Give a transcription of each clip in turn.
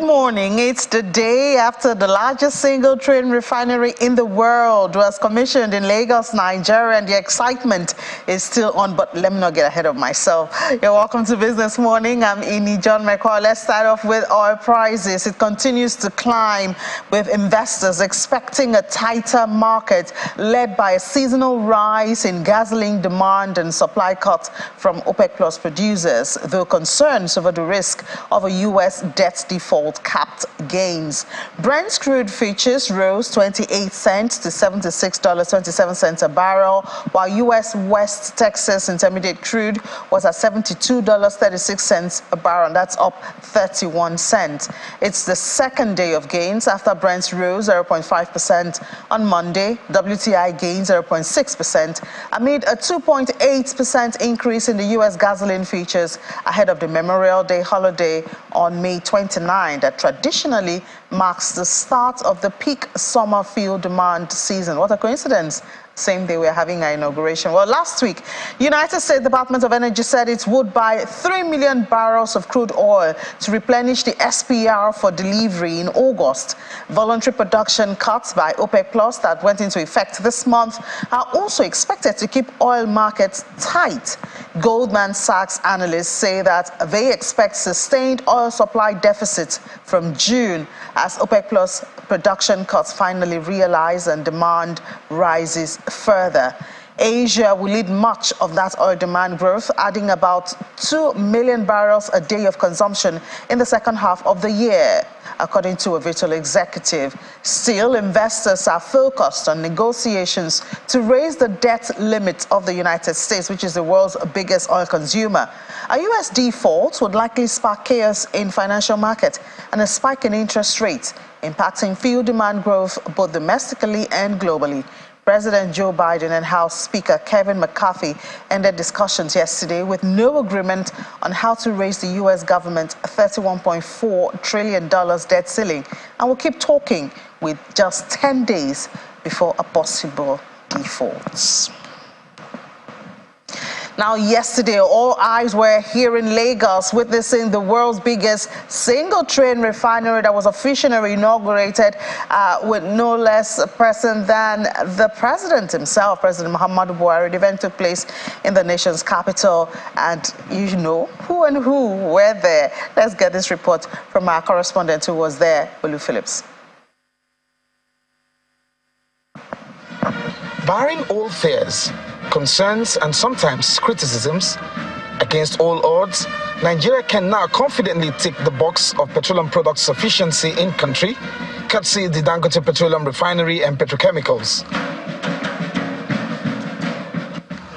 Good morning. It's the day after the largest single train refinery in the world was commissioned in Lagos, Nigeria, and the excitement is still on, but let me not get ahead of myself. You're welcome to Business Morning. I'm Ini John McCall. Let's start off with oil prices. It continues to climb, with investors expecting a tighter market led by a seasonal rise in gasoline demand and supply cuts from OPEC Plus producers, though concerns over the risk of a U.S. debt default capped gains. Brent crude futures rose 28 cents to $76.27 a barrel, while U.S. West Texas Intermediate crude was at $72.36 a barrel, and that's up 31 cents. It's the second day of gains after Brent rose 0.5% on Monday. WTI gained 0.6% amid a 2.8% increase in the U.S. gasoline futures ahead of the Memorial Day holiday on May 29 that traditionally marks the start of the peak summer fuel demand season. What a coincidence. Same day we're having our inauguration. Well, last week, United States Department of Energy said it would buy 3 million barrels of crude oil to replenish the SPR for delivery in August. Voluntary production cuts by OPEC Plus that went into effect this month are also expected to keep oil markets tight. Goldman Sachs analysts say that they expect sustained oil supply deficits from June as OPEC Plus production cuts finally realize and demand rises further. Asia will lead much of that oil demand growth, adding about 2 million barrels a day of consumption in the second half of the year, according to a Vitol executive. Still, investors are focused on negotiations to raise the debt limit of the United States, which is the world's biggest oil consumer. A U.S. default would likely spark chaos in financial markets and a spike in interest rates, impacting fuel demand growth both domestically and globally. President Joe Biden and House Speaker Kevin McCarthy ended discussions yesterday with no agreement on how to raise the U.S. government's $31.4 trillion debt ceiling, and will keep talking with just 10 days before a possible default. Now, yesterday, all eyes were here in Lagos, witnessing the world's biggest single train refinery that was officially inaugurated with no less present than the president himself, President Muhammadu Buhari. The event took place in the nation's capital, and you know who and who were there. Let's get this report from our correspondent who was there, Olu Phillips. Barring all fears, concerns, and sometimes criticisms, against all odds, Nigeria can now confidently tick the box of petroleum product sufficiency in country, courtesy the Dangote Petroleum Refinery and Petrochemicals.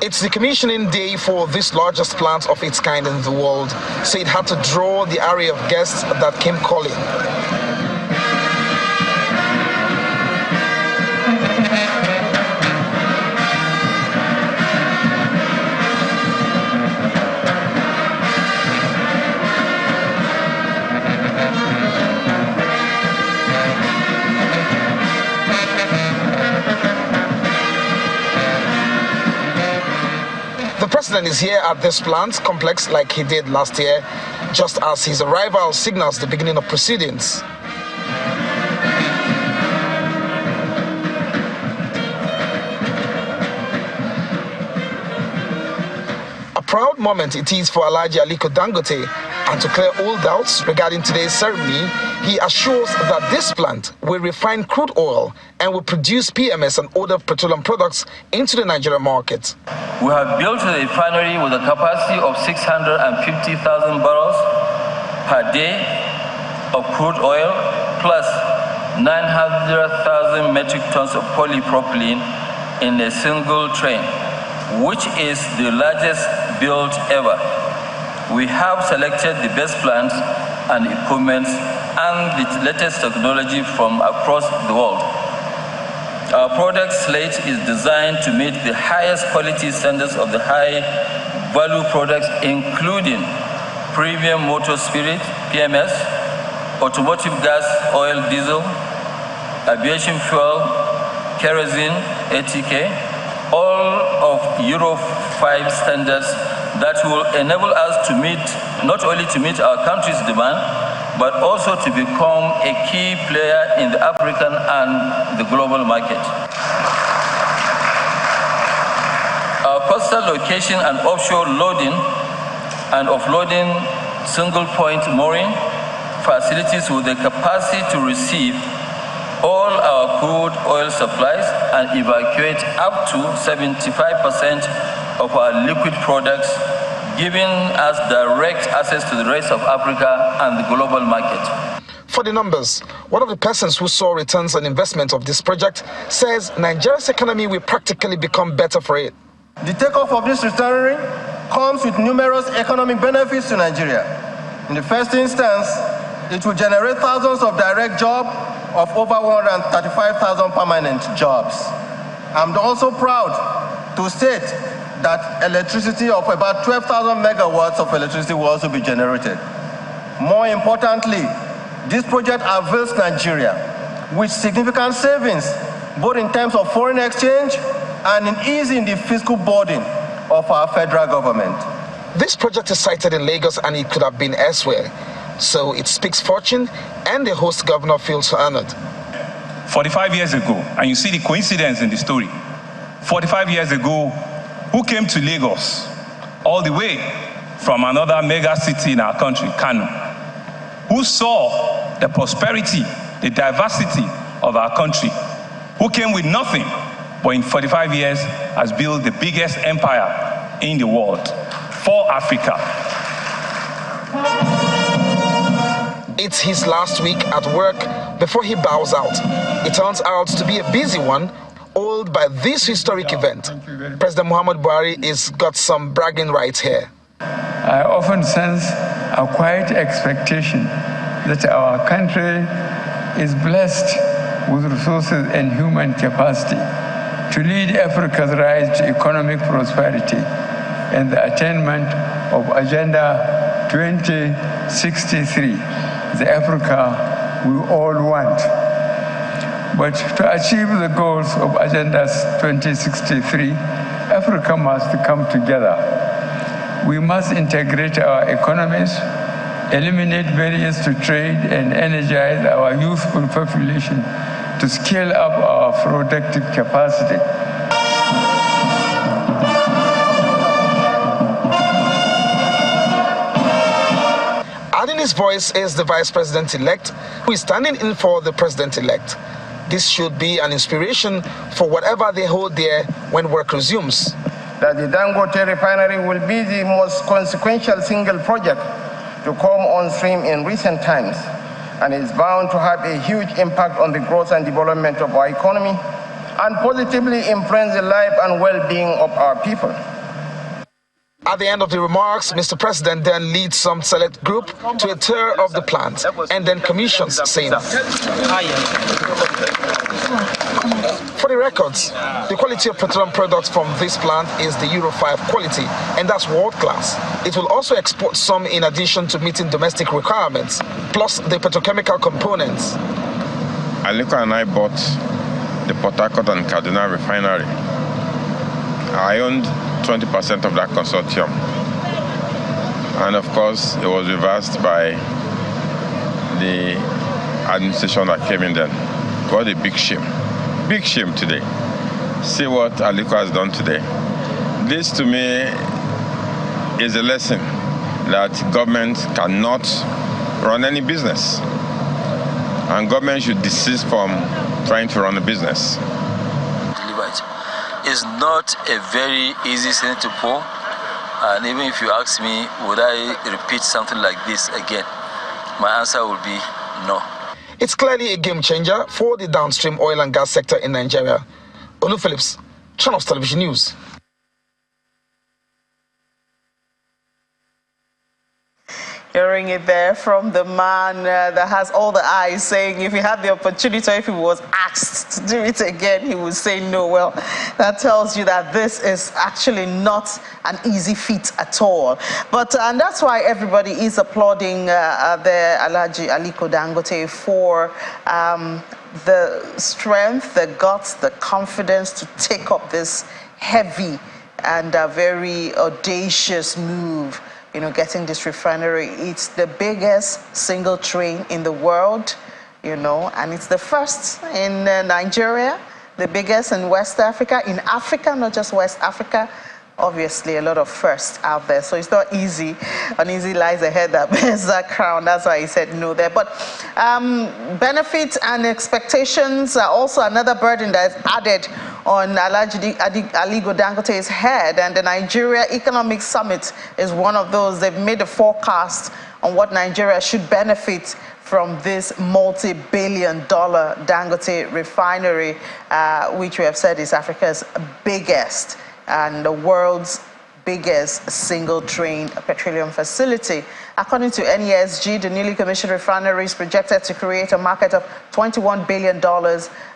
It's the commissioning day for this largest plant of its kind in the world, so it had to draw the array of guests that came calling. The president is here at this plant complex like he did last year, just as his arrival signals the beginning of proceedings. A proud moment it is for Alhaji Aliko Dangote, and to clear all doubts regarding today's ceremony, he assures that this plant will refine crude oil and will produce PMS and other petroleum products into the Nigerian market. We have built a refinery with a capacity of 650,000 barrels per day of crude oil, plus 900,000 metric tons of polypropylene in a single train, which is the largest built ever. We have selected the best plants and equipment and the latest technology from across the world. Our product slate is designed to meet the highest quality standards of the high-value products, including premium motor spirit, PMS, automotive gas, oil, diesel, aviation fuel, kerosene, ATK, all of Euro 5 standards that will enable us to meet, not only to meet our country's demand, but also to become a key player in the African and the global market. Our coastal location and offshore loading and offloading single-point mooring facilities with the capacity to receive all our crude oil supplies and evacuate up to 75% of our liquid products, giving us direct access to the rest of Africa and the global market. For the numbers, one of the persons who saw returns on investment of this project says Nigeria's economy will practically become better for it. The takeoff of this refinery comes with numerous economic benefits to Nigeria. In the first instance, it will generate thousands of direct jobs of over 135,000 permanent jobs. I'm also proud to state that electricity of about 12,000 megawatts of electricity will also be generated. More importantly, this project avails Nigeria with significant savings, both in terms of foreign exchange and in easing the fiscal burden of our federal government. This project is sited in Lagos and it could have been elsewhere, so it speaks fortune and the host governor feels honored. 45 years ago, and you see the coincidence in the story, 45 years ago, who came to Lagos all the way from another mega city in our country, Kano, who saw the prosperity, the diversity of our country, who came with nothing, but in 45 years has built the biggest empire in the world for Africa. It's his last week at work before he bows out. It turns out to be a busy one, oiled by this historic event. President Muhammad Buhari has got some bragging rights here. I often sense a quiet expectation that our country is blessed with resources and human capacity to lead Africa's rise to economic prosperity and the attainment of Agenda 2063, the Africa we all want. But to achieve the goals of Agenda 2063, Africa must come together. We must integrate our economies, eliminate barriers to trade, and energize our youthful population to scale up our productive capacity. Adding his voice is the Vice President-elect, who is standing in for the President-elect. This should be an inspiration for whatever they hold there when work resumes. That the Dangote Refinery will be the most consequential single project to come on stream in recent times, and is bound to have a huge impact on the growth and development of our economy and positively influence the life and well-being of our people. At the end of the remarks, Mr. President then leads some select group to a tour of the plant and then commissions same. For the records, the quality of petroleum products from this plant is the Euro 5 quality, and that's world class. It will also export some in addition to meeting domestic requirements, plus the petrochemical components. Aliko and I bought the Port Harcourt and Kaduna Refinery. I owned 20% of that consortium. And of course, it was reversed by the administration that came in then. What a big shame. Big shame today. See what Aliko has done today. This to me is a lesson that government cannot run any business. And government should desist from trying to run a business. It's not a very easy thing to pull, and even if you ask me, would I repeat something like this again? My answer would be no. It's clearly a game changer for the downstream oil and gas sector in Nigeria. Olu Phillips, Channels Television News. Hearing it there from the man that has all the eyes, saying if he had the opportunity or if he was asked to do it again, he would say no. Well, that tells you that this is actually not an easy feat at all. But and that's why everybody is applauding the Alhaji Aliko Dangote for the strength, the guts, the confidence to take up this heavy and very audacious move getting this refinery. It's the biggest single train in the world, and it's the first in Nigeria, the biggest in West Africa, in Africa, not just West Africa. Obviously, a lot of firsts out there, so it's not easy. Uneasy lies ahead that bears that crown. That's why he said no there. But benefits and expectations are also another burden that's added on Aliko Dangote's head, and the Nigeria Economic Summit is one of those. They've made a forecast on what Nigeria should benefit from this multi-billion-dollar Dangote Refinery, which we have said is Africa's biggest and the world's biggest single-train petroleum facility. According to NESG, the newly commissioned refinery is projected to create a market of $21 billion,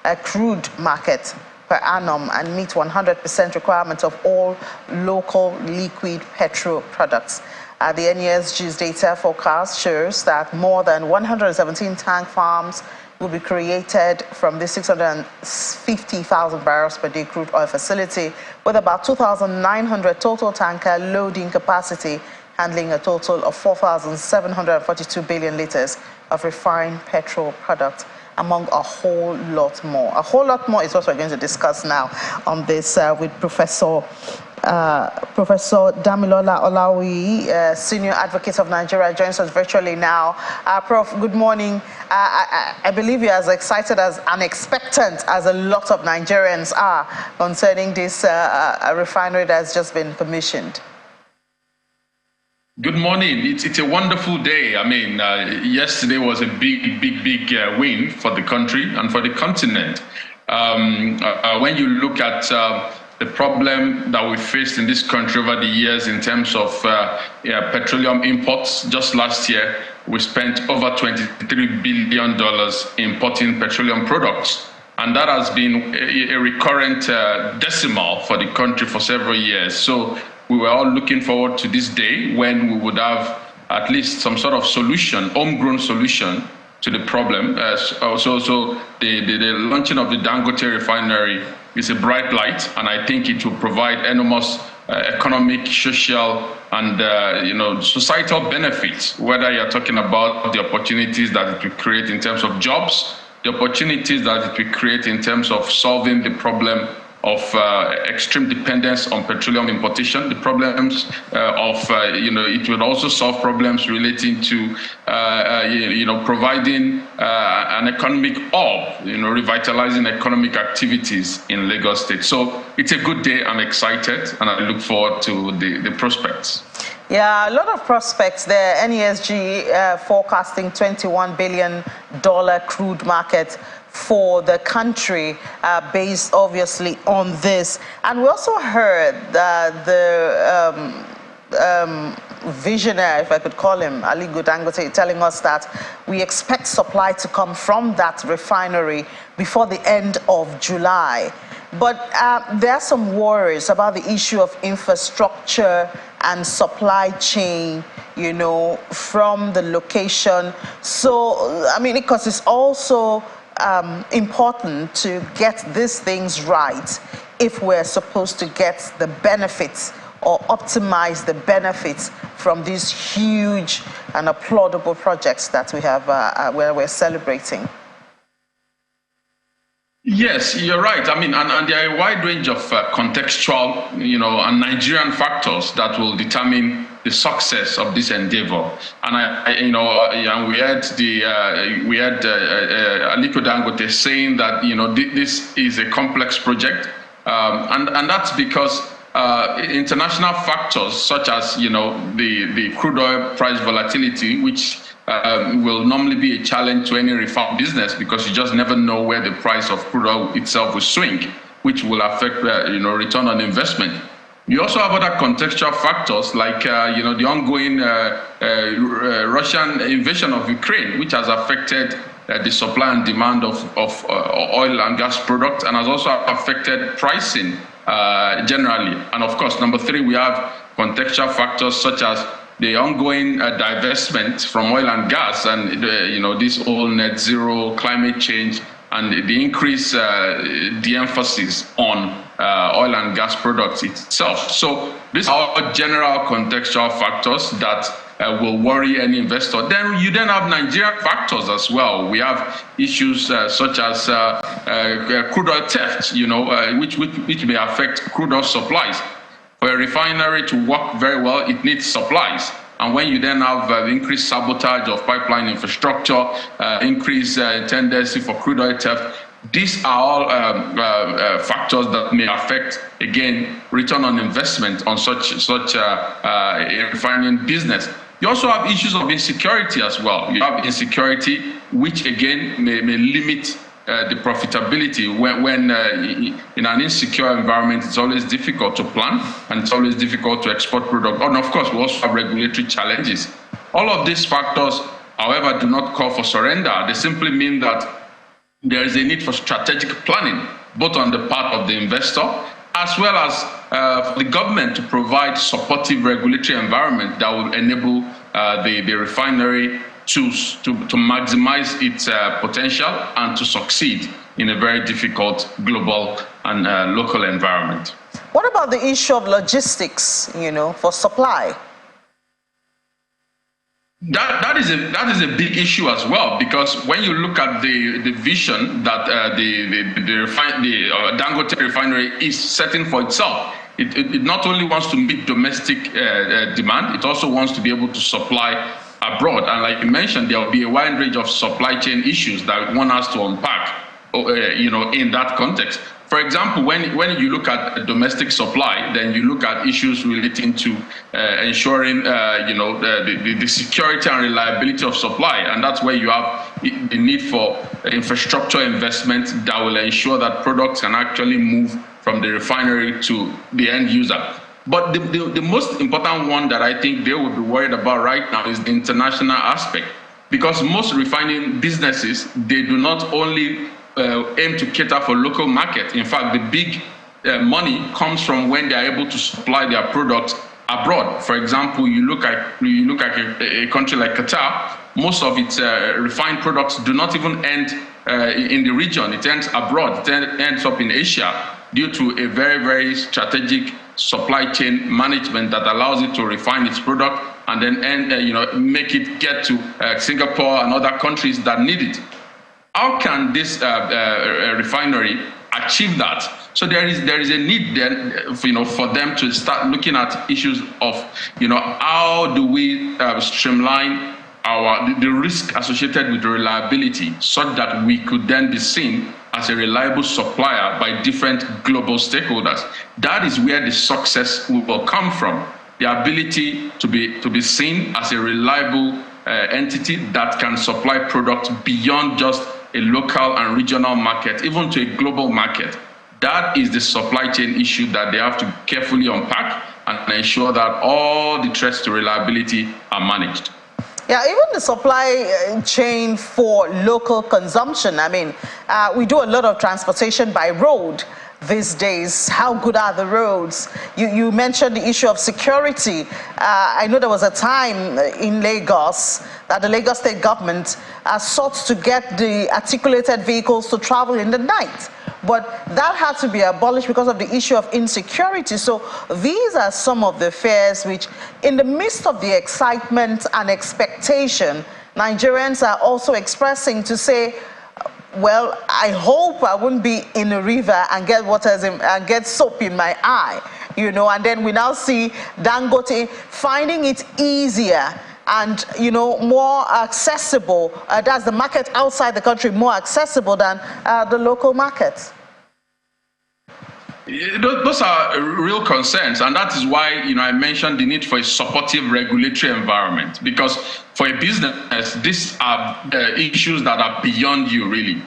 a crude market per annum, and meet 100% requirements of all local liquid petrol products. The NESG's data forecast shows that more than 117 tank farms will be created from this 650,000 barrels per day crude oil facility, with about 2,900 total tanker loading capacity, handling a total of 4,742 billion liters of refined petrol product, among a whole lot more. A whole lot more is what we're going to discuss now on this with Professor Damilola Olawi, Senior Advocate of Nigeria, joins us virtually now. Prof, good morning. I believe you're as excited and expectant as a lot of Nigerians are concerning this refinery that's just been commissioned. Good morning. It's a wonderful day. I mean, yesterday was a big win for the country and for the continent. When you look at the problem that we faced in this country over the years in terms of petroleum imports, just last year, we spent over $23 billion importing petroleum products. And that has been a recurrent decimal for the country for several years. So we were all looking forward to this day when we would have at least some sort of solution, homegrown solution to the problem. So the launching of the Dangote Refinery is a bright light, and I think it will provide enormous economic, social, and societal benefits, whether you're talking about the opportunities that it will create in terms of jobs, the opportunities that it will create in terms of solving the problem of extreme dependence on petroleum importation, the problems it will also solve problems relating to, providing an economic hub, revitalizing economic activities in Lagos State. So it's a good day. I'm excited, and I look forward to the prospects. Yeah, a lot of prospects there. NESG forecasting $21 billion crude market for the country, based obviously on this. And we also heard that the visionary, if I could call him, Aliko Dangote, telling us that we expect supply to come from that refinery before the end of July. But there are some worries about the issue of infrastructure and supply chain, from the location. So, I mean, because it's also important to get these things right if we're supposed to get the benefits or optimize the benefits from these huge and applaudable projects that we have where we're celebrating. Yes, you're right. I mean, and there are a wide range of contextual, and Nigerian factors that will determine the success of this endeavor. And we had Aliko Dangote saying that this is a complex project, and that's because international factors such as the crude oil price volatility, which will normally be a challenge to any refined business, because you just never know where the price of crude oil itself will swing, which will affect return on investment. You also have other contextual factors like the ongoing Russian invasion of Ukraine, which has affected the supply and demand of oil and gas products, and has also affected pricing generally. And of course, number three, we have contextual factors such as the ongoing divestment from oil and gas, and this whole net zero climate change and the increase, the emphasis on oil and gas products itself. So these are general contextual factors that will worry any investor. Then you have Nigerian factors as well. We have issues such as crude oil theft, which may affect crude oil supplies. For a refinery to work very well, it needs supplies. And when you then have increased sabotage of pipeline infrastructure, increased tendency for crude oil theft, these are all factors that may affect, again, return on investment on such a refining business. You also have issues of insecurity as well. You have insecurity, which again may limit the profitability. When in an insecure environment, it's always difficult to plan, and it's always difficult to export product. And of course, we also have regulatory challenges. All of these factors, however, do not call for surrender. They simply mean that there is a need for strategic planning, both on the part of the investor, as well as for the government to provide supportive regulatory environment that will enable the refinery to maximize its potential and to succeed in a very difficult global and local environment. What about the issue of logistics, for supply? That is a big issue as well, because when you look at the vision that the Dangote Refinery is setting for itself, it not only wants to meet domestic demand, it also wants to be able to supply abroad. And like you mentioned, there will be a wide range of supply chain issues that one has to unpack, in that context. For example, when you look at domestic supply, then you look at issues relating to ensuring, the security and reliability of supply. And that's where you have the need for infrastructure investment that will ensure that products can actually move from the refinery to the end user. But the most important one that I think they would be worried about right now is the international aspect. Because most refining businesses, they do not only aim to cater for local market. In fact, the big money comes from when they are able to supply their products abroad. For example, you look at a country like Qatar, most of its refined products do not even end in the region. It ends abroad. It ends up in Asia due to a very, very strategic supply chain management that allows it to refine its product and then make it get to Singapore and other countries that need it. How can this refinery achieve that? So there is a need then, for them to start looking at issues of, how do we streamline the risk associated with reliability, such that we could then be seen as a reliable supplier by different global stakeholders. That is where the success will come from. The ability to be seen as a reliable entity that can supply products beyond just a local and regional market, even to a global market. That is the supply chain issue that they have to carefully unpack and ensure that all the threats to reliability are managed. Yeah, even the supply chain for local consumption. I mean, we do a lot of transportation by road these days. How good are the roads? You mentioned the issue of security. I know there was a time in Lagos that the Lagos state government sought to get the articulated vehicles to travel in the night. But that had to be abolished because of the issue of insecurity. So these are some of the fears which, in the midst of the excitement and expectation, Nigerians are also expressing to say, well, I hope I wouldn't be in a river and get and get soap in my eye, and then we now see Dangote finding it easier and, more accessible. That's the market outside the country, more accessible than the local markets. Those are real concerns, and that is why I mentioned the need for a supportive regulatory environment, because for a business, these are issues that are beyond you, really.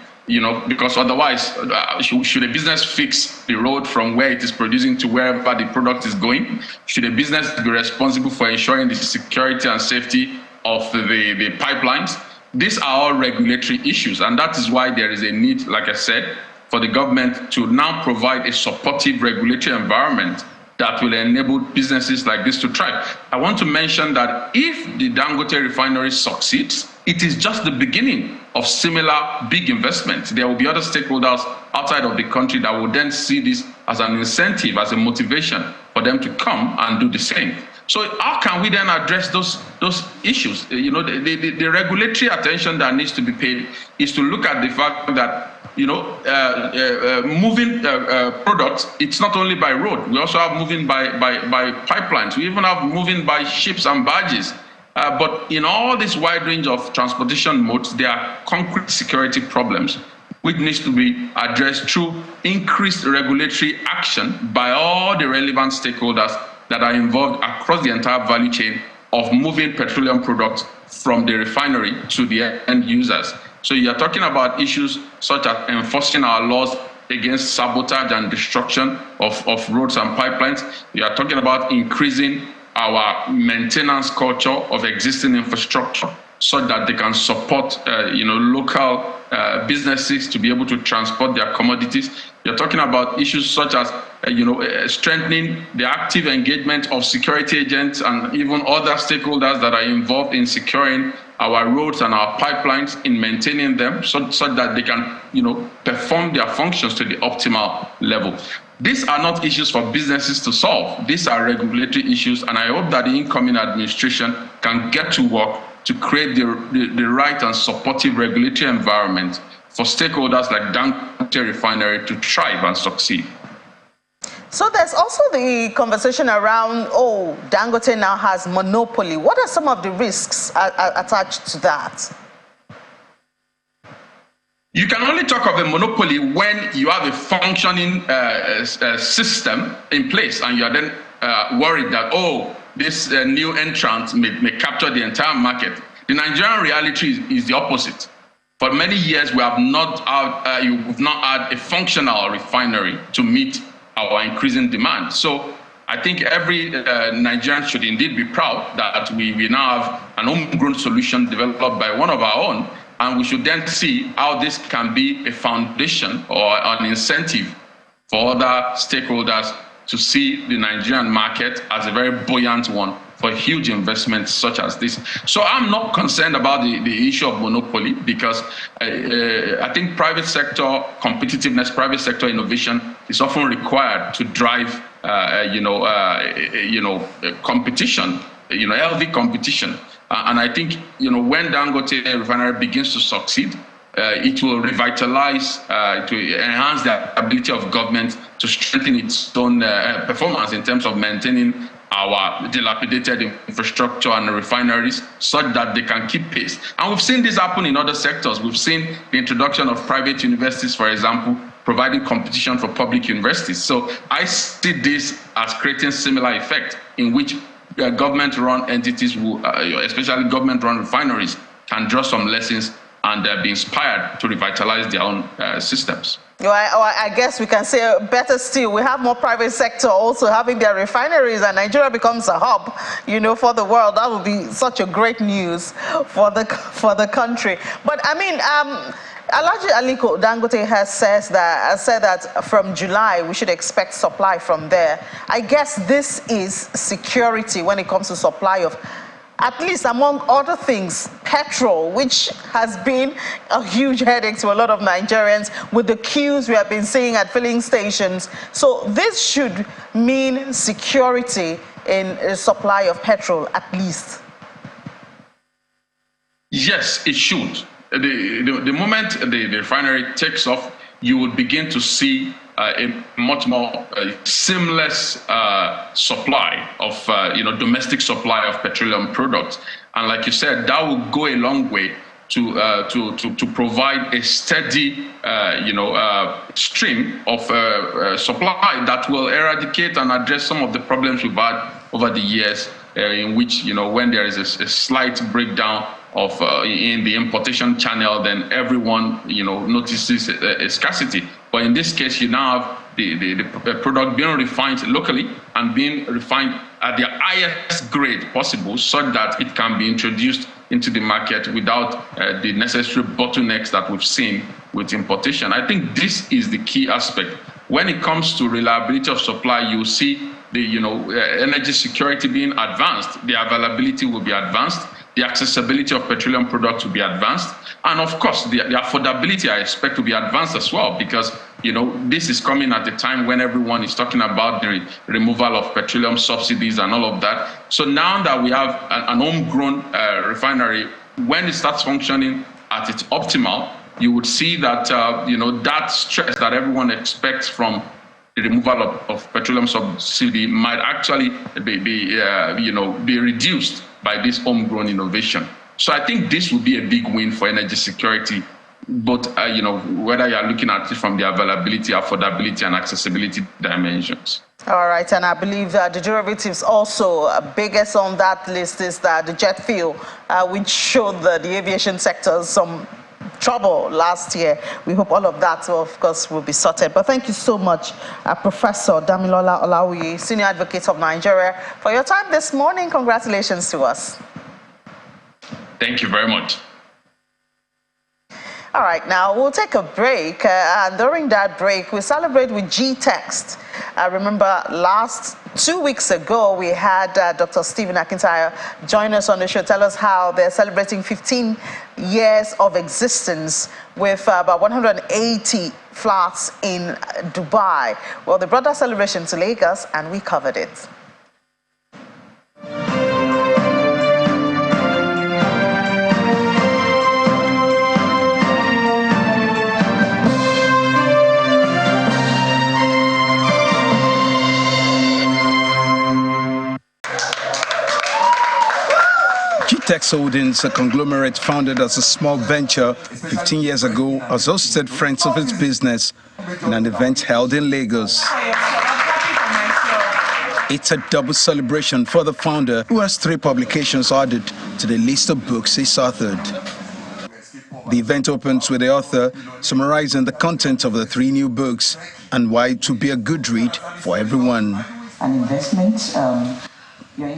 Because otherwise, should a business fix the road from where it is producing to wherever the product is going? Should a business be responsible for ensuring the security and safety of the pipelines? These are all regulatory issues, and that is why there is a need, like I said, for the government to now provide a supportive regulatory environment that will enable businesses like this to thrive. I want to mention that if the Dangote Refinery succeeds, it is just the beginning of similar big investments. There will be other stakeholders outside of the country that will then see this as an incentive, as a motivation for them to come and do the same. So how can we then address those issues? You know, the regulatory attention that needs to be paid is to look at the fact that, you know, moving products, it's not only by road. We also have moving by pipelines. We even have moving by ships and barges. But in all this wide range of transportation modes, there are concrete security problems which needs to be addressed through increased regulatory action by all the relevant stakeholders that are involved across the entire value chain of moving petroleum products from the refinery to the end users. So you're talking about issues such as enforcing our laws against sabotage and destruction of roads and pipelines. You are talking about increasing our maintenance culture of existing infrastructure so that they can support local businesses to be able to transport their commodities. You're talking about issues such as strengthening the active engagement of security agents and even other stakeholders that are involved in securing our roads and our pipelines, in maintaining them so that they can perform their functions to the optimal level. These are not issues for businesses to solve. These are regulatory issues, and I hope that the incoming administration can get to work to create the right and supportive regulatory environment for stakeholders like Dangote Refinery to thrive and succeed. So there's also the conversation around, Dangote now has monopoly. What are some of the risks attached to that? You can only talk of a monopoly when you have a functioning system in place, and you are then worried that, this new entrant may capture the entire market. The Nigerian reality is the opposite. For many years, we have not had a functional refinery to meet our increasing demand. So I think every Nigerian should indeed be proud that we now have an homegrown solution developed by one of our own, and we should then see how this can be a foundation or an incentive for other stakeholders to see the Nigerian market as a very buoyant one for huge investments such as this. So I'm not concerned about the issue of monopoly, because I think private sector competitiveness, private sector innovation is often required to drive, competition, healthy competition. And I think, when Dangote Refinery begins to succeed, it will revitalize, to enhance the ability of government to strengthen its own performance in terms of maintaining our dilapidated infrastructure and refineries such that they can keep pace. And we've seen this happen in other sectors. We've seen the introduction of private universities, for example, providing competition for public universities. So I see this as creating similar effect in which government-run entities, especially government-run refineries, can draw some lessons and be inspired to revitalize their own systems. Well, I guess we can say better still, we have more private sector also having their refineries, and Nigeria becomes a hub, for the world. That would be such a great news for the country. But I mean, Alhaji Aliko Dangote has said that from July we should expect supply from there. I guess this is security when it comes to supply of, at least among other things, petrol, which has been a huge headache to a lot of Nigerians with the queues we have been seeing at filling stations. So this should mean security in a supply of petrol, at least. Yes, it should. The moment the refinery takes off, you will begin to see a much more seamless supply of domestic supply of petroleum products, and like you said, that will go a long way to provide a steady stream of supply that will eradicate and address some of the problems we've had over the years, in which when there is a slight breakdown of in the importation channel, then everyone notices a scarcity. But in this case, you now have the product being refined locally and being refined at the highest grade possible, so that it can be introduced into the market without the necessary bottlenecks that we've seen with importation. I think this is the key aspect. When it comes to reliability of supply, you see the energy security being advanced, the availability will be advanced, the accessibility of petroleum products will be advanced. And of course, the affordability I expect to be advanced as well, because this is coming at a time when everyone is talking about the removal of petroleum subsidies and all of that. So now that we have an homegrown refinery, when it starts functioning at its optimal, you would see that that stress that everyone expects from the removal of petroleum subsidy might actually be reduced by this homegrown innovation. So I think this will be a big win for energy security, both whether you are looking at it from the availability, affordability, and accessibility dimensions. All right, and I believe the derivatives also biggest on that list is the jet fuel, which showed the aviation sector some trouble last year. We hope all of that, of course, will be sorted. But thank you so much, Professor Damilola Olawuyi, Senior Advocate of Nigeria, for your time this morning. Congratulations to us. Thank you very much. All right, now we'll take a break, and during that break, we'll celebrate with GTEX. Remember, 2 weeks ago, we had Dr. Stephen Akintayo join us on the show, tell us how they're celebrating 15 years of existence with about 180 flats in Dubai. Well, they brought that celebration to Lagos, and we covered it. GTEX Holdings, a conglomerate founded as a small venture 15 years ago, has hosted friends of its business in an event held in Lagos. It's a double celebration for the founder, who has 3 publications added to the list of books he's authored. The event opens with the author summarizing the content of the 3 new books and why it would be a good read for everyone. An investment.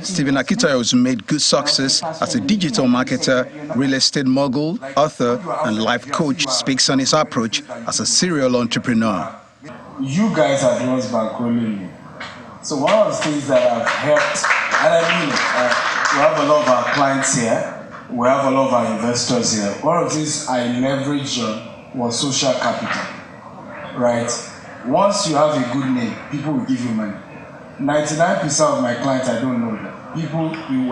Stephen Akintayo has made good success as a digital marketer, real estate mogul, author, and life coach. Speaks on his approach as a serial entrepreneur. You guys are the ones bankrolling me. So one of the things that I've helped, and I mean, we have a lot of our clients here, we have a lot of our investors here. One of the things I leveraged on was social capital, right? Once you have a good name, people will give you money. 99% of my clients, I don't know them. We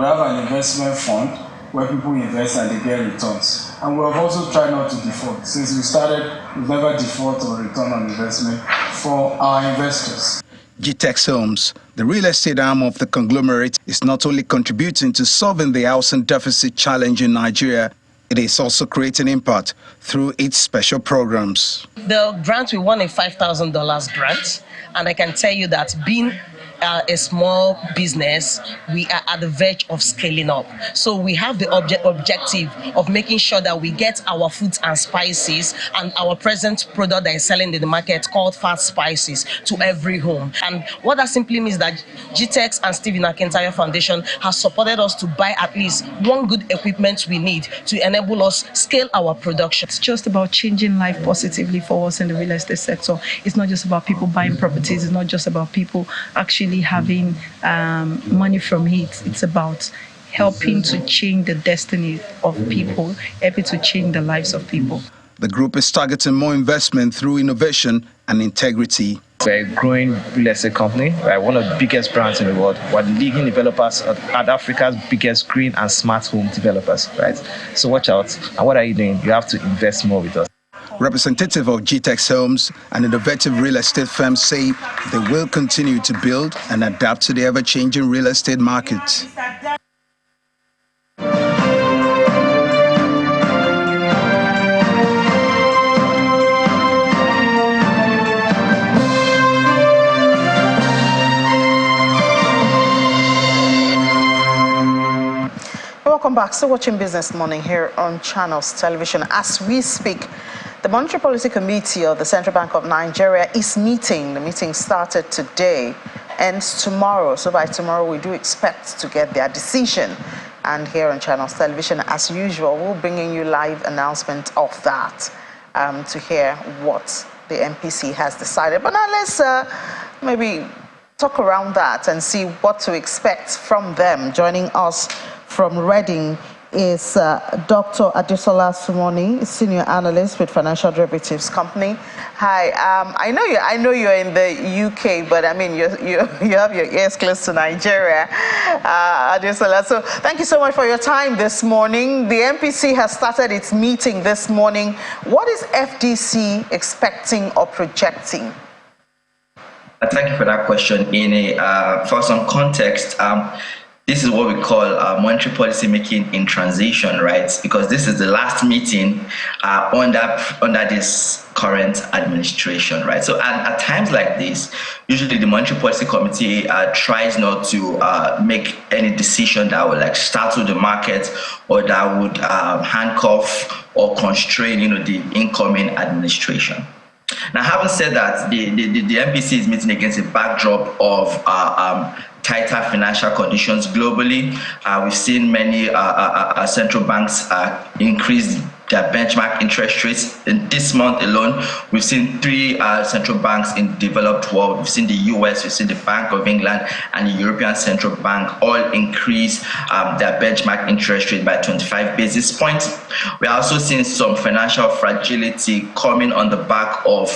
have an investment fund where people invest and they get returns. And we have also tried not to default. Since we started, we've never defaulted on return on investment for our investors. GTEX Homes, the real estate arm of the conglomerate, is not only contributing to solving the housing deficit challenge in Nigeria, it is also creating impact through its special programs. The grant, we won a $5,000 grant, and I can tell you that being a small business, we are at the verge of scaling up. So we have the objective of making sure that we get our foods and spices and our present product that is selling in the market called fast spices to every home. And what that simply means that GTEX and Stephen Akintayo Foundation has supported us to buy at least one good equipment we need to enable us scale our production. It's just about changing life positively for us in the real estate sector. It's not just about people buying properties. It's not just about people actually having money from it. It's about helping to change the destiny of people, helping to change the lives of people. The group is targeting more investment through innovation and integrity. We're a growing real estate company. We're one of the biggest brands in the world. We're the leading developers at Africa's biggest green and smart home developers, right? So watch out. And what are you doing? You have to invest more with us. Representative of GTEX Homes, an innovative real estate firm, say they will continue to build and adapt to the ever-changing real estate market. Welcome back. Still watching Business Morning here on Channels Television. As we speak, the Monetary Policy Committee of the Central Bank of Nigeria is meeting. The meeting started today, ends tomorrow. So by tomorrow, we do expect to get their decision. And here on Channels Television, as usual, we'll bring in you live announcement of that to hear what the MPC has decided. But now let's maybe talk around that and see what to expect from them. Joining us from Reading is Dr. Adesola Sumoni, Senior Analyst with Financial Derivatives Company. Hi, I know you're in the UK, but I mean you have your ears close to Nigeria, Adesola. So thank you so much for your time this morning. The MPC has started its meeting this morning. What is FDC expecting or projecting? Thank you for that question, Ine. For some context, this is what we call monetary policy making in transition, right? Because this is the last meeting under this current administration, right? So at times like this, usually the Monetary Policy Committee tries not to make any decision that would like startle the market or that would handcuff or constrain, the incoming administration. Now, having said that, the MPC is meeting against a backdrop of tighter financial conditions globally. We've seen many central banks increase their benchmark interest rates. In this month alone, we've seen 3 central banks in the developed world. We've seen the US, we've seen the Bank of England, and the European Central Bank all increase their benchmark interest rate by 25 basis points. We're also seeing some financial fragility coming on the back of,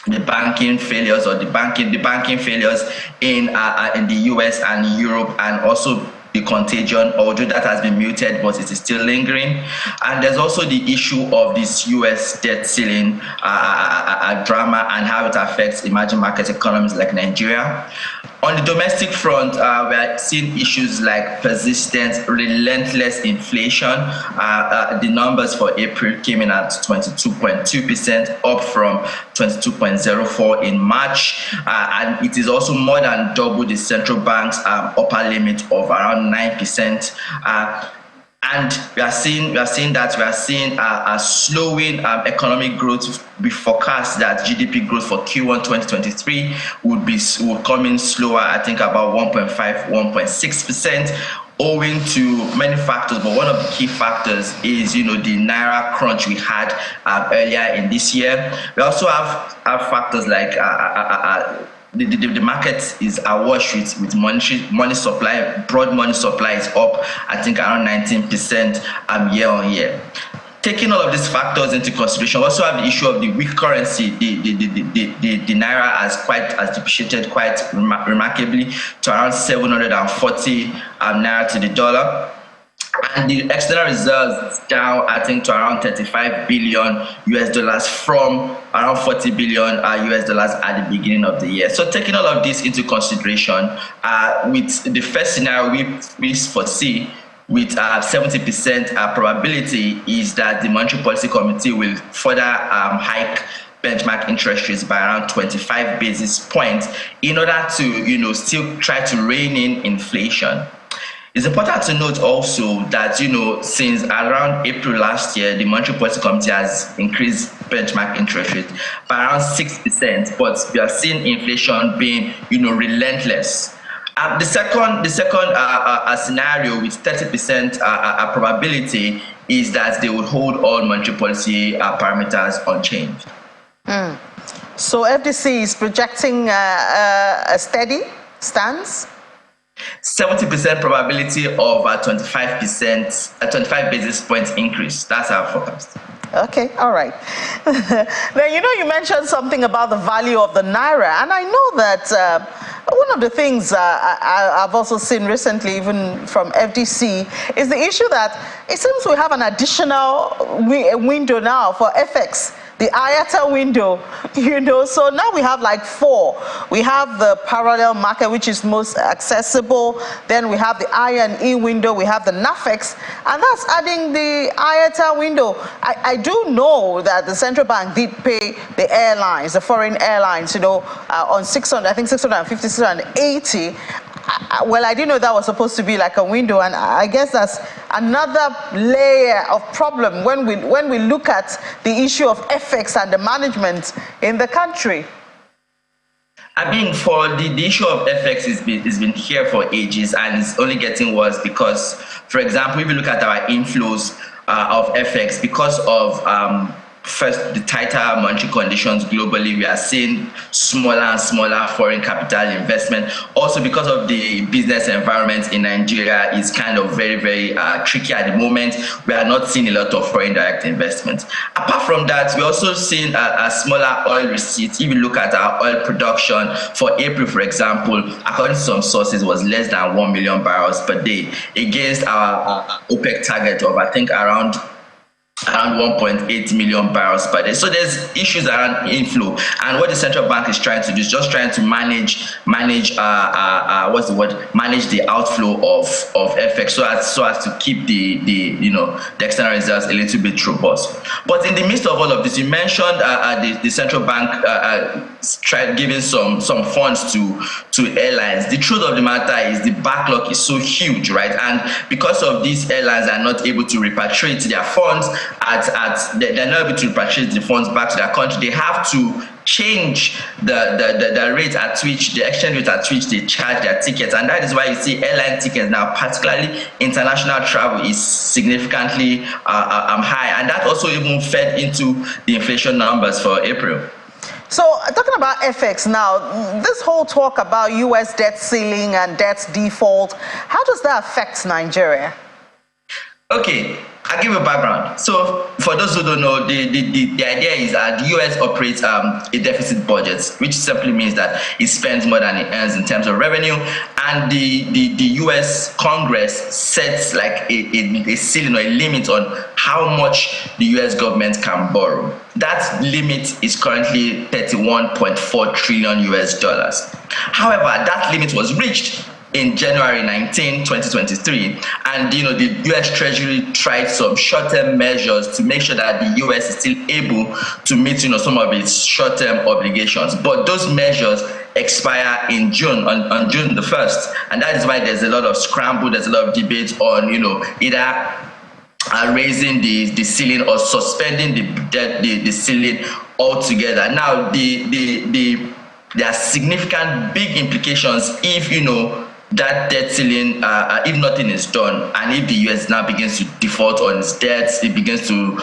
the banking failures or the banking failures in the US and Europe, and also the contagion, although that has been muted, but it is still lingering. And there's also the issue of this US debt ceiling drama and how it affects emerging market economies like Nigeria. On the domestic front, we are seeing issues like persistent, relentless inflation. The numbers for April came in at 22.2%, up from 22.04% in March. And it is also more than double the central bank's upper limit of around 9%. And we are seeing a slowing economic growth. We forecast that GDP growth for Q1 2023 will come in slower, I think about 1.6%, owing to many factors. But one of the key factors is, the Naira crunch we had earlier in this year. We also have factors like the market is awash with money supply. Broad money supply is up, I think, around 19% year on year. Taking all of these factors into consideration, we also have the issue of the weak currency. The Naira has depreciated quite remarkably to around 740 Naira to the dollar. And the external reserves down, I think, to around $35 billion from around $40 billion at the beginning of the year. So taking all of this into consideration, with the first scenario we foresee with 70% probability is that the Monetary Policy Committee will further hike benchmark interest rates by around 25 basis points in order to, still try to rein in inflation. It's important to note also that, since around April last year, the Monetary Policy Committee has increased benchmark interest rate by around 6%, but we are seeing inflation being, relentless. The second scenario with 30% probability is that they would hold all monetary policy parameters unchanged. So FDC is projecting a steady stance? 70% probability of 25 basis points increase. That's our forecast. Okay, all right. Then, you mentioned something about the value of the Naira, and I know that one of the things I've also seen recently, even from FDC, is the issue that it seems we have an additional window now for FX. The IATA window, so now we have like 4. We have the parallel market, which is most accessible. Then we have the I&E window. We have the NAFEX, and that's adding the IATA window. I do know that the central bank did pay the airlines, the foreign airlines, on 600, I think 650, 680. Well, I didn't know that was supposed to be like a window, and I guess that's another layer of problem when we look at the issue of FX and the management in the country. I mean, for the issue of FX, it's been here for ages, and it's only getting worse because, for example, if you look at our inflows of FX, because of first, the tighter monetary conditions globally. We are seeing smaller and smaller foreign capital investment. Also, because of the business environment in Nigeria is kind of very, very tricky at the moment, we are not seeing a lot of foreign direct investment. Apart from that, we're also seeing a smaller oil receipts. If you look at our oil production for April, for example, according to some sources, was less than 1 million barrels per day against our OPEC target of, I think, around 1.8 million barrels per day. So there's issues around inflow, and what the central bank is trying to do is just trying to manage the outflow of FX so as to keep the external reserves a little bit robust. But in the midst of all of this, you mentioned the central bank tried giving some funds to airlines. The truth of the matter is the backlog is so huge, right? And because of these, airlines are not able to repatriate their funds they're not able to repatriate the funds back to their country. They have to change the rate at which, the exchange rate at which they charge their tickets, and that is why you see airline tickets now, particularly international travel, is significantly high, and that also even fed into the inflation numbers for April. So talking about FX now, this whole talk about U.S. debt ceiling and debt default, how does that affect Nigeria? Okay, I'll give you a background. So for those who don't know, the idea is that the US operates a deficit budget, which simply means that it spends more than it earns in terms of revenue, and the US Congress sets like a ceiling or a limit on how much the US government can borrow. That limit is currently $31.4 trillion US dollars. However, that limit was reached in January 19, 2023, and the U.S. Treasury tried some short-term measures to make sure that the U.S. is still able to meet some of its short-term obligations. But those measures expire in June, on June the 1st, and that is why there's a lot of scramble, there's a lot of debate on either raising the ceiling or suspending the ceiling altogether. Now, there are significant big implications if that debt ceiling, if nothing is done, and if the US now begins to default on its debts, it begins to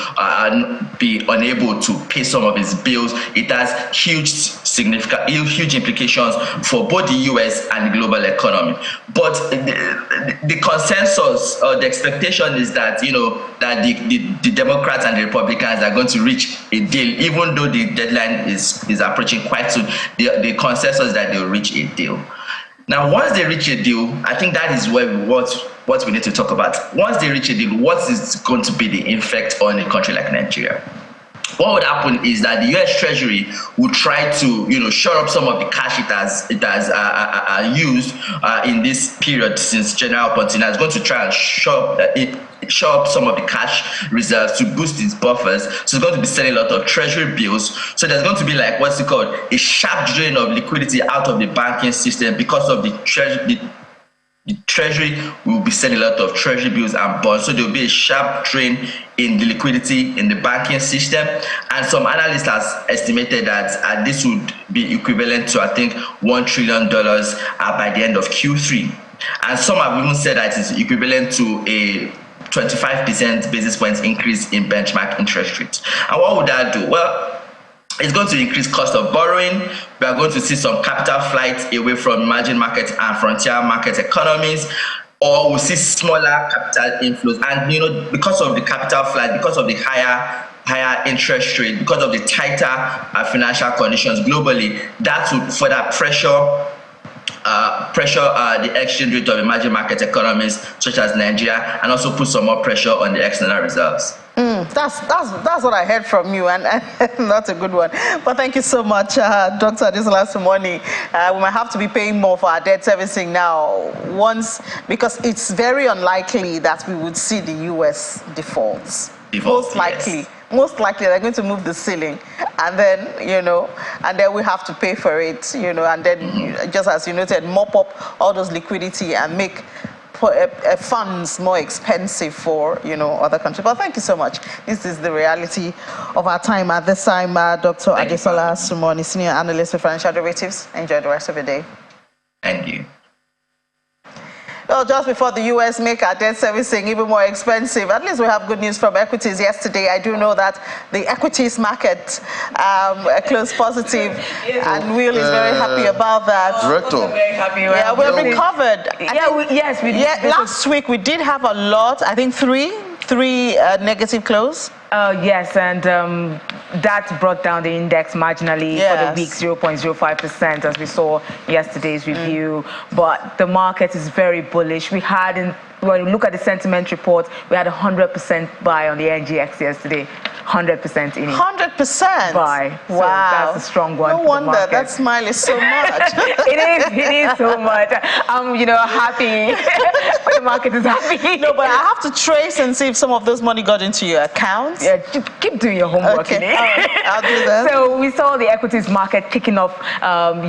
be unable to pay some of its bills, it has huge implications for both the US and the global economy. But the consensus or the expectation is that that the Democrats and the Republicans are going to reach a deal, even though the deadline is approaching quite soon. The consensus is that they will reach a deal. Now, once they reach a deal, I think that is what we need to talk about. Once they reach a deal, what is going to be the effect on a country like Nigeria? What would happen is that the U.S. Treasury would try to, shore up some of the cash it has used in this period since January up until now. It's going to try and shore up some of the cash reserves to boost its buffers. So it's going to be selling a lot of treasury bills. So there's going to be like what's it called, a sharp drain of liquidity out of the banking system because of the treasury will be selling a lot of treasury bills and bonds. So there will be a sharp drain in the liquidity in the banking system. And some analysts have estimated that this would be equivalent to, I think, $1 trillion by the end of Q3. And some have even said that it's equivalent to a 25% basis points increase in benchmark interest rates. And what would that do? Well, it's going to increase cost of borrowing. We are going to see some capital flight away from emerging market and frontier market economies, or we'll see smaller capital inflows. And because of the capital flight, because of the higher interest rate, because of the tighter financial conditions globally, that would further pressure the exchange rate of emerging market economies such as Nigeria, and also put some more pressure on the external reserves. That's what I heard from you, and that's a good one. But thank you so much, Dr. Adesola Sumoni. We might have to be paying more for our debt servicing now, because it's very unlikely that we would see the U.S. defaults. Most likely they're going to move the ceiling, and then and then we have to pay for it, and then just as you noted, mop up all those liquidity and make funds more expensive for other countries. But thank you so much. This is the reality of our time at this time. Dr. Adesola Sumoni, Senior Analyst for Financial Derivatives. Enjoy the rest of your day. Thank you. Well, just before the U.S. make our debt servicing even more expensive, at least we have good news from equities yesterday. I do know that the equities market closed positive, and Will is very happy about that. Director. Very happy. Yeah, we've recovered. Yes, we did. Yeah, last week we did have a lot, I think three negative close. Yes, and that brought down the index marginally for the week, 0.05%, as we saw yesterday's review. But the market is very bullish. When you look at the sentiment report, we had 100% buy on the NGX yesterday. 100% in it. 100% buy. So wow, that's a strong one. No wonder that smile is so much. it is so much. I'm, happy. The market is happy. No, but I have to trace and see if some of those money got into your account. Yeah, keep doing your homework. Okay, I'll do that. So we saw the equities market kicking off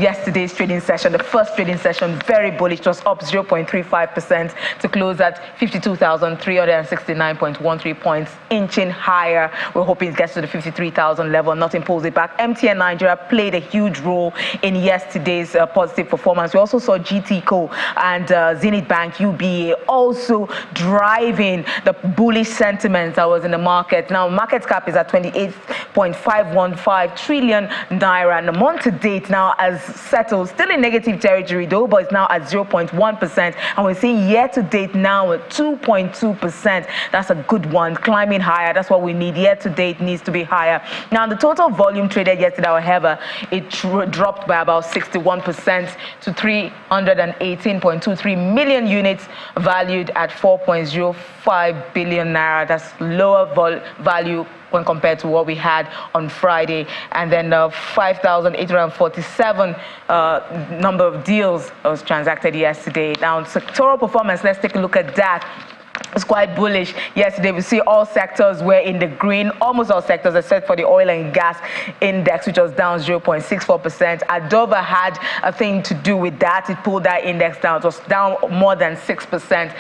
yesterday's trading session. The first trading session, very bullish. It was up 0.35% to close at 52,369.13 points, inching higher. We're hoping it gets to the 53,000 level, not impose it back. MTN Nigeria played a huge role in yesterday's positive performance. We also saw GTEX and Zenith Bank, UBA, also driving the bullish sentiment that was in the market. Now, market cap is at 28.515 trillion naira, and the month to date now has settled, still in negative territory though, but it's now at 0.1%, and we're seeing year to date now at 2.2%. That's a good one, climbing higher. That's what we need. Year to date needs to be higher. Now, the total volume traded yesterday, however, it dropped by about 61% to 318.23 million units, valued at 4.05 billion naira. That's lower value when compared to what we had on Friday. And then 5,847 number of deals was transacted yesterday. Now, sectoral performance, let's take a look at that. It's quite bullish. Yesterday, we see all sectors were in the green, almost all sectors except for the oil and gas index, which was down 0.64%. Adova had a thing to do with that. It pulled that index down. It was down more than 6%.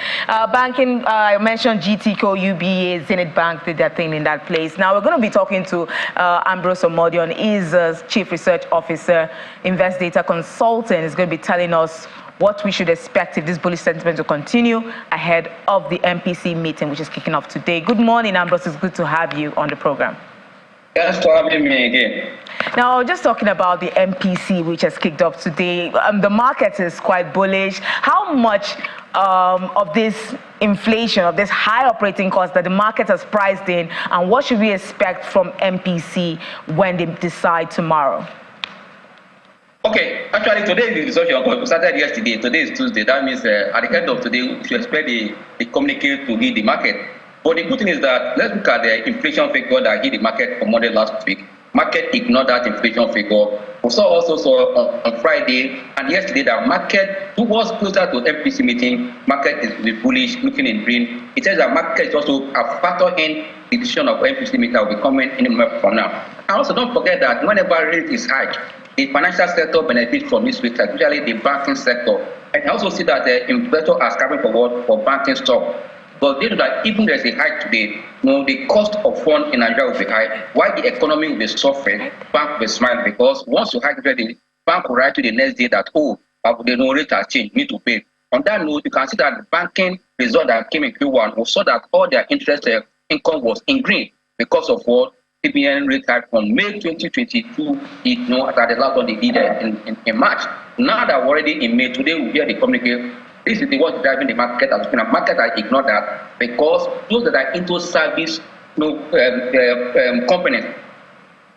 Banking, I mentioned GTEX, UBA, Zenith Bank did their thing in that place. Now, we're going to be talking to Ambrose Omodion. He's Chief Research Officer, Invest Data Consultant. He's going to be telling us what we should expect if this bullish sentiment will continue ahead of the MPC meeting, which is kicking off today. Good morning, Ambrose. It's good to have you on the program. Thanks for having me again. Now, just talking about the MPC, which has kicked off today, the market is quite bullish. How much of this inflation, of this high operating cost that the market has priced in, and what should we expect from MPC when they decide tomorrow? Okay, actually today the discussion started yesterday. Today is Tuesday. That means at the end of today, we should expect the communique to hit the market. But the good thing is that let's look at the inflation figure that hit the market on Monday last week. Market ignored that inflation figure. We saw on Friday and yesterday that market was closer to MPC meeting. Market is bullish, looking in green. It says that market is also a factor in the decision of MPC meeting that will be coming in a month from now. And also don't forget that whenever rate is high, the financial sector benefits from this rate, especially the banking sector. And I also see that the investors are scrapping for banking stock. But they know that even there's a hike today, the cost of funds in Nigeria will be high. While the economy will be suffering, bank will be smiling, because once you hike the bank will write to the next day that, the rate has changed, need to pay. On that note, you can see that the banking result that came in Q1, we saw that all their interest income was in green because of what CBN rate hike from May 2022, at the last one they did in March. Now that we're already in May, today we hear the communique. This is what's driving the market. As the market has ignored that, because those that are into service companies,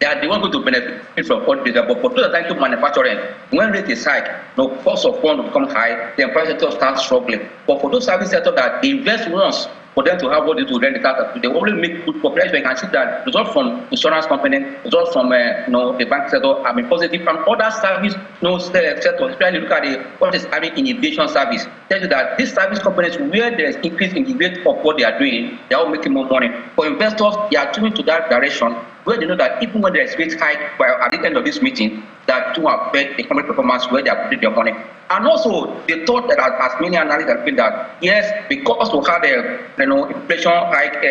that they want to benefit from all this. But for those that are into manufacturing, when rate is high, cost of funds will become high, then private sector starts struggling. But for those service sectors that invest once, for them to have what they do, rent the car, they only make good progress. You can see that results from insurance company, results from the bank sector have been positive, and other service sectors. Trying to look at what is having innovation service. Tell you that these service companies, where there is increase in the rate of what they are doing, they are all making more money. For investors, they are turning to that direction, where they know that even when there is rate hike at the end of this meeting, that do affect economic performance where they are putting their money. And also, the thought that as many analysts have been that, yes, because we had a inflation hike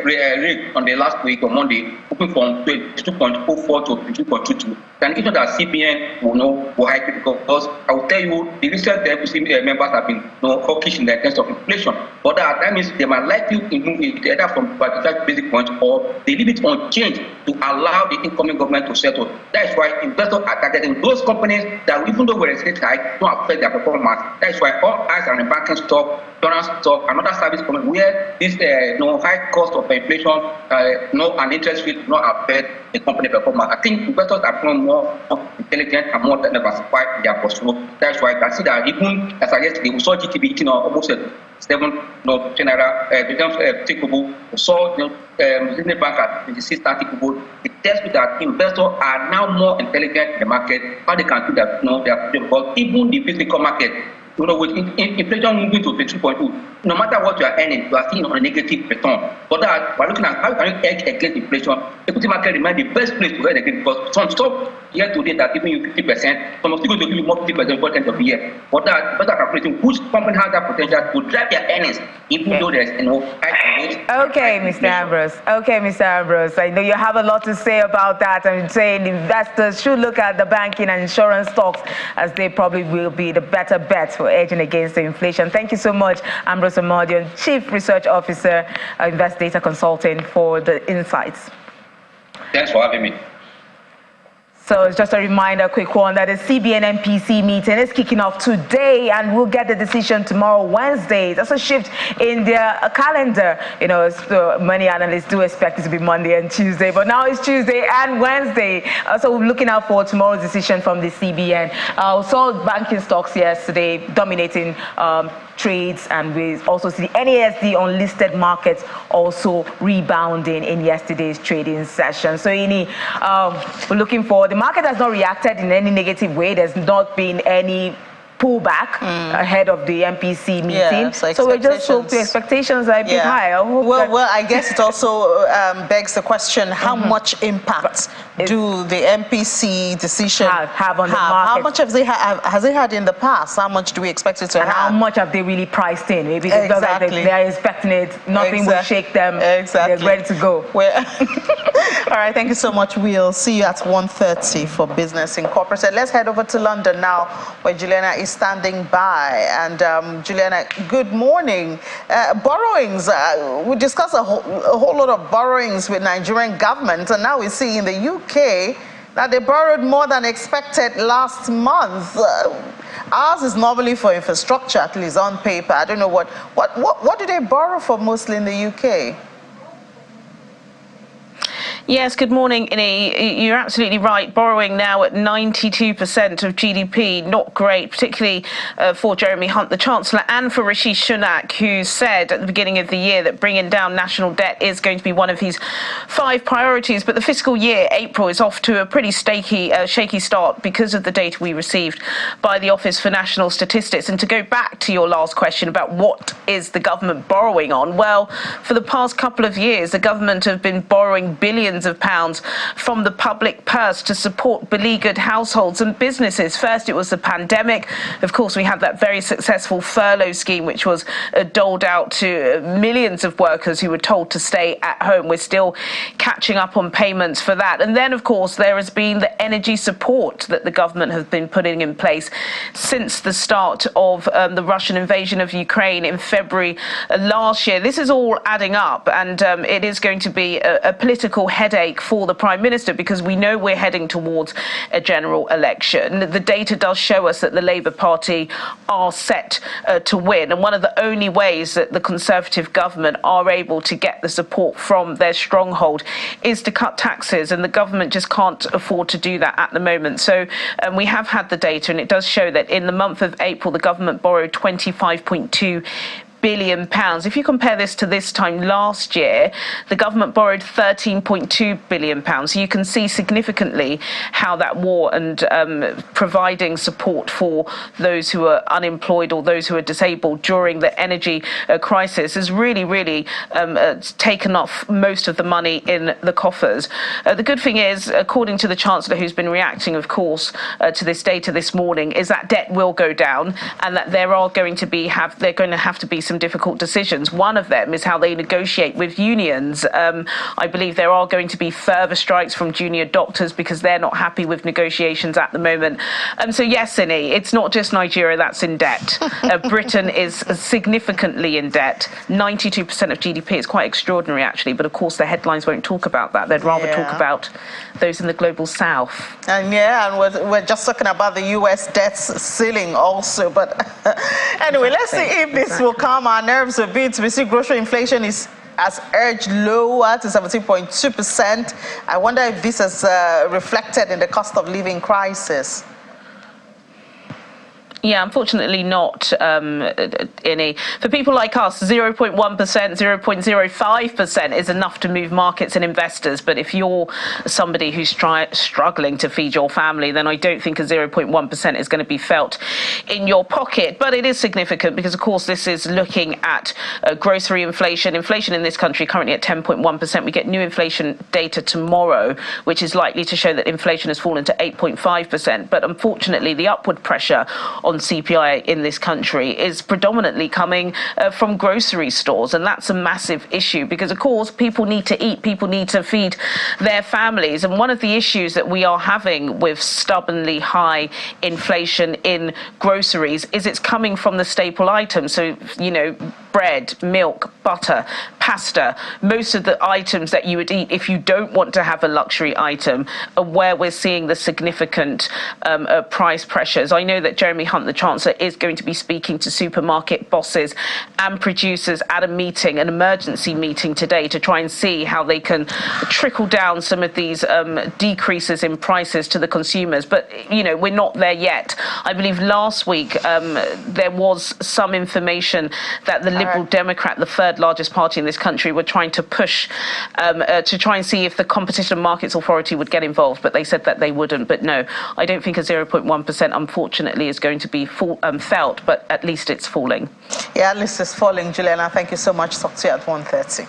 rate on the last week on Monday, moving from 22.04 to 22.22, then even that CBN will hike it because I will tell you, the recent FPC members have been hawkish in the terms of inflation. But that means they might likely move it either from 25 basic points or they leave it unchanged to allow the incoming government to settle. That is why investors are targeting those companies that, even though we're a state hike, don't affect their performance. That is why all eyes are on banking stock, insurance stock, and other service companies where this high cost of inflation, and interest rate do not affect the company performance. I think investors are becoming more intelligent and more diversified in their portfolio. That's why I can see that even as I yesterday, we saw GTB eating almost 7 general takeable. We saw the bank at 26 takeable. It tells me that investors are now more intelligent in the market, how they can do that, because even the physical market, with inflation moving to 2.2, no matter what you are earning, you are still on a negative return. But that we're looking at how can you hedge against inflation. Equity market remains the best place to hedge against, because some stock here today that giving you 50%, some are still going to give you more 50% before the end of the year. But that better calculating which company has that potential to drive their earnings, even though there's Okay, Mr. Ambrose. Okay, Mr. Ambrose. I know you have a lot to say about that. I'm saying investors should look at the banking and insurance stocks as they probably will be the better bet for edging against the inflation. Thank you so much, Ambrose Amodion, Chief Research Officer, Invest Data Consulting, for the insights. Thanks for having me. So it's just a reminder, quick one, that the CBN MPC meeting is kicking off today, and we'll get the decision tomorrow, Wednesday. That's a shift in their calendar. So many analysts do expect it to be Monday and Tuesday, but now it's Tuesday and Wednesday. So we're looking out for tomorrow's decision from the CBN. We saw banking stocks yesterday dominating trades, and we also see the NASD unlisted markets also rebounding in yesterday's trading session. So we're looking for, the market has not reacted in any negative way. There's not been any pullback ahead of the MPC meeting. Yeah, so we're just hope the expectations are a bit high. Well, I guess it also begs the question, how much impact do the MPC decision have on the market? How much has it had in the past? How much do we expect it to have? How much have they really priced in? Maybe like they're expecting it, nothing will shake them. They're ready to go. All right, thank you so much. We'll see you at 1:30 for Business Incorporated. Let's head over to London now, where Juliana is standing by. And Juliana, good morning. Borrowings, we discussed a whole lot of borrowings with Nigerian government, and now we see in the UK that they borrowed more than expected last month. Ours is normally for infrastructure, at least on paper. I don't know what do they borrow for mostly in the UK? Yes, good morning, Ini. You're absolutely right. Borrowing now at 92% of GDP, not great, particularly for Jeremy Hunt, the Chancellor, and for Rishi Sunak, who said at the beginning of the year that bringing down national debt is going to be one of his 5 priorities. But the fiscal year, April, is off to a pretty shaky start because of the data we received by the Office for National Statistics. And to go back to your last question about what is the government borrowing on, well, for the past couple of years, the government have been borrowing billions of pounds from the public purse to support beleaguered households and businesses. First, it was the pandemic. Of course, we had that very successful furlough scheme, which was doled out to millions of workers who were told to stay at home. We're still catching up on payments for that. And then, of course, there has been the energy support that the government has been putting in place since the start of the Russian invasion of Ukraine in February last year. This is all adding up, and it is going to be a political headache for the Prime Minister, because we know we're heading towards a general election. The data does show us that the Labour Party are set to win, and one of the only ways that the Conservative government are able to get the support from their stronghold is to cut taxes, and the government just can't afford to do that at the moment. So we have had the data, and it does show that in the month of April, the government borrowed £25.2 billion. If you compare this to this time last year, the government borrowed £13.2 billion. So you can see significantly how that war and providing support for those who are unemployed or those who are disabled during the energy crisis has really taken off most of the money in the coffers. The good thing is, according to the Chancellor, who's been reacting, of course, to this data this morning, is that debt will go down and that they're going to have to be some difficult decisions. One of them is how they negotiate with unions. I believe there are going to be further strikes from junior doctors because they're not happy with negotiations at the moment. So yes, Inni, it's not just Nigeria that's in debt. Britain is significantly in debt. 92% of GDP. It's quite extraordinary, actually, but of course the headlines won't talk about that. They'd rather talk about those in the global south. And we're just talking about the US debt ceiling also. But anyway, let's see if this will calm our nerves a bit. We see grocery inflation has edged lower to 17.2%. I wonder if this is reflected in the cost of living crisis. Yeah, unfortunately not, Inni. For people like us, 0.1%, 0.05% is enough to move markets and investors. But if you're somebody who's struggling to feed your family, then I don't think a 0.1% is going to be felt in your pocket. But it is significant because, of course, this is looking at grocery inflation. Inflation in this country currently at 10.1%. We get new inflation data tomorrow, which is likely to show that inflation has fallen to 8.5%. But unfortunately, the upward pressure on CPI in this country is predominantly coming from grocery stores, and that's a massive issue because, of course, people need to eat, people need to feed their families, and one of the issues that we are having with stubbornly high inflation in groceries is it's coming from the staple items. So, bread, milk, butter, pasta, most of the items that you would eat if you don't want to have a luxury item are where we're seeing the significant price pressures. I know that Jeremy Hunt, the Chancellor, is going to be speaking to supermarket bosses and producers at an emergency meeting today to try and see how they can trickle down some of these decreases in prices to the consumers. But, we're not there yet. I believe last week there was some information that the Liberal Democrat, the third largest party in this country, were trying to push to try and see if the Competition and Markets Authority would get involved, but they said that they wouldn't. But no, I don't think a 0.1%, unfortunately, is going to be felt, but at least it's falling. Yeah, at least it's falling, Juliana. Thank you so much. Talk to you at 1:30.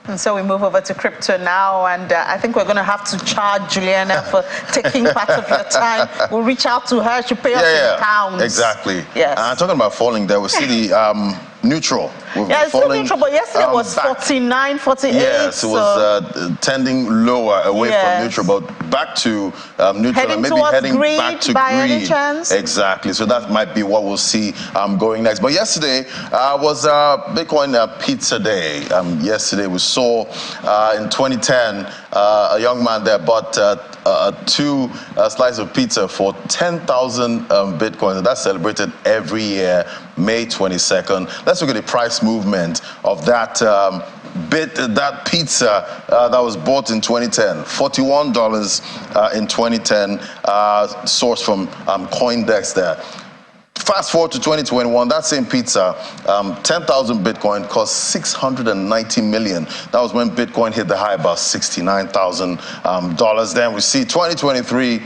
And so we move over to crypto now, and I think we're going to have to charge Juliana for taking part of your time. We'll reach out to her. She'll pay us in pounds. Exactly. Yes. Talking about falling there, we see the neutral. It's still neutral, but yesterday was 49, 48. Yes, it was tending lower away from neutral, but back to neutral, and maybe heading back to green. Any chance? Exactly. So that might be what we'll see going next. But yesterday was Bitcoin pizza day. Yesterday we saw in 2010 a young man there bought 2 slices of pizza for 10,000 Bitcoins. That's celebrated every year, May 22nd. Let's look at the price movement of that that pizza that was bought in 2010. $41 in 2010, sourced from CoinDex there. Fast forward to 2021, that same pizza, 10,000 Bitcoin cost $690 million. That was when Bitcoin hit the high, about $69,000. Then we see 2023,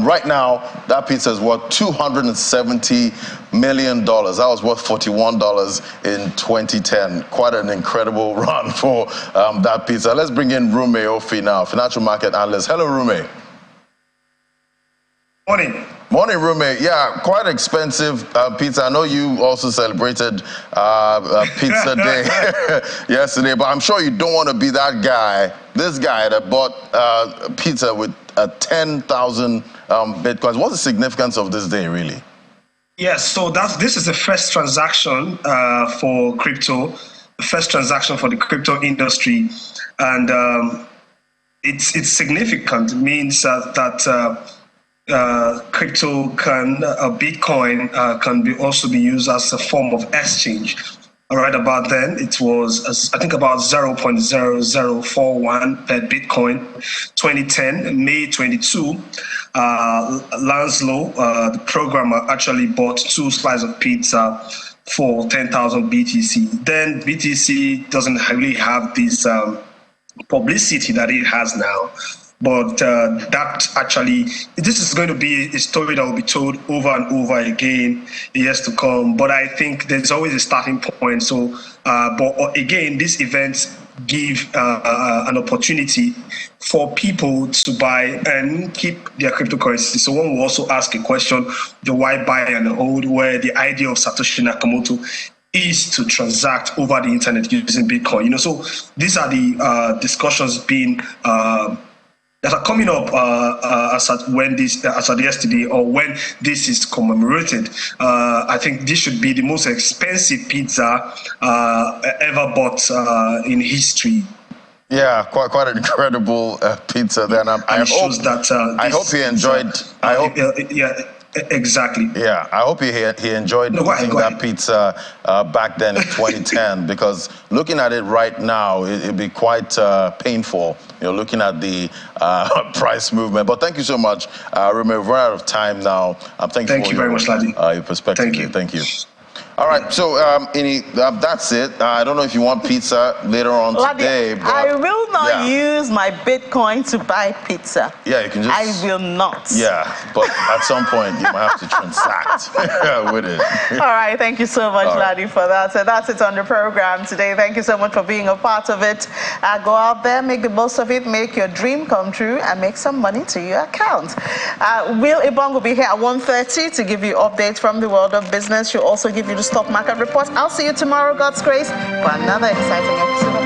right now, that pizza is worth $270 million. That was worth $41 in 2010. Quite an incredible run for that pizza. Let's bring in Rume Ofi now, financial market analyst. Hello, Rume. Morning. Morning, Rume. Yeah, quite expensive pizza. I know you also celebrated Pizza Day yesterday, but I'm sure you don't want to be that guy, this guy that bought pizza with 10,000 Bitcoins. What's the significance of this day, really? Yes, so this is the first transaction for crypto, the first transaction for the crypto industry, and it's significant. It means that crypto Bitcoin can also be used as a form of exchange right about then, it was, I think, about 0.0041 per Bitcoin. 2010, May 22, Lanslow, the programmer, actually bought 2 slices of pizza for 10,000 BTC. Then BTC doesn't really have this publicity that it has now. But that actually, this is going to be a story that will be told over and over again in years to come. But I think there's always a starting point. So, but again, these events give an opportunity for people to buy and keep their cryptocurrency. So one will also ask a question, the why buy and hold, where the idea of Satoshi Nakamoto is to transact over the internet using Bitcoin. You know, so these are the discussions being that are coming up as at yesterday, or when this is commemorated. I think this should be the most expensive pizza ever bought in history. Yeah, quite an incredible pizza. Then I hope he enjoyed. Exactly. Yeah, I hope he enjoyed eating that pizza back then in 2010, because looking at it right now, it'd be quite painful, you know, looking at the price movement. But thank you so much. We're out of time now. Thank you very much, Ladi. Your perspective. Thank you. All right, so that's it. I don't know if you want pizza later on today, but I will not use my Bitcoin to buy pizza. Yeah, you can just. I will not. Yeah, but at some point you might have to transact with it. All right, thank you so much, Ladi, for that. So that's it on the program today. Thank you so much for being a part of it. Go out there, make the most of it, make your dream come true, and make some money to your account. Will Ibong will be here at 1:30 to give you updates from the world of business. She'll also give you the stock market report. I'll see you tomorrow, God's grace, for another exciting episode of